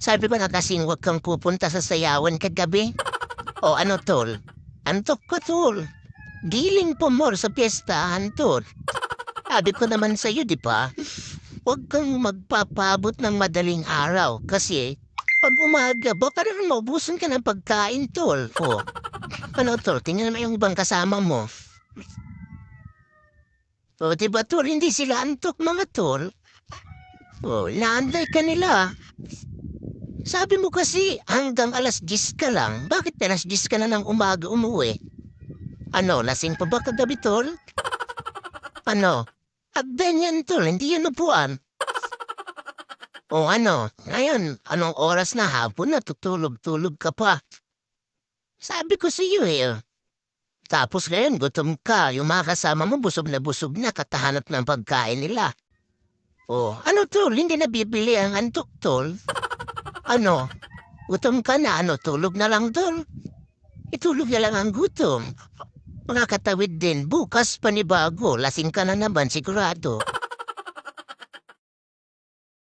Sabi ko na kasing huwag kang pupunta sa sayawan kagabi. O ano, tol? Antok ko, tol. Giling po more sa piyestahan, tol. Sabi ko naman sa'yo, di ba? Huwag kang magpapabot ng madaling araw kasi pag umaga, baka rin maubusan ka ng pagkain, tol. O, ano, tol? Tingnan mo yung ibang kasama mo. O, di ba, tol? Hindi sila antok, mga tol. O, naanday ka nila. Sabi mo kasi hanggang alas 10 ka lang. Bakit alas 10 ka na ng umaga umuwi? Ano, lasing pa ba kagabi, tol? Ano? Agdan yan, tol. Hindi yan upuan. O ano, ngayon, anong oras na hapon na tutulog-tulog ka pa? Sabi ko sa iyo eh. Tapos ngayon, gutom ka. Yung mga kasama mo, busog na katahanap ng pagkain nila. O, ano, tol? Hindi na bibili ang antok, tol? Ano? Gutom ka na, ano? Tulog na lang, tol? Itulog na lang ang gutom. Mga katawid din, bukas panibago, lasing ka na naman sigurado.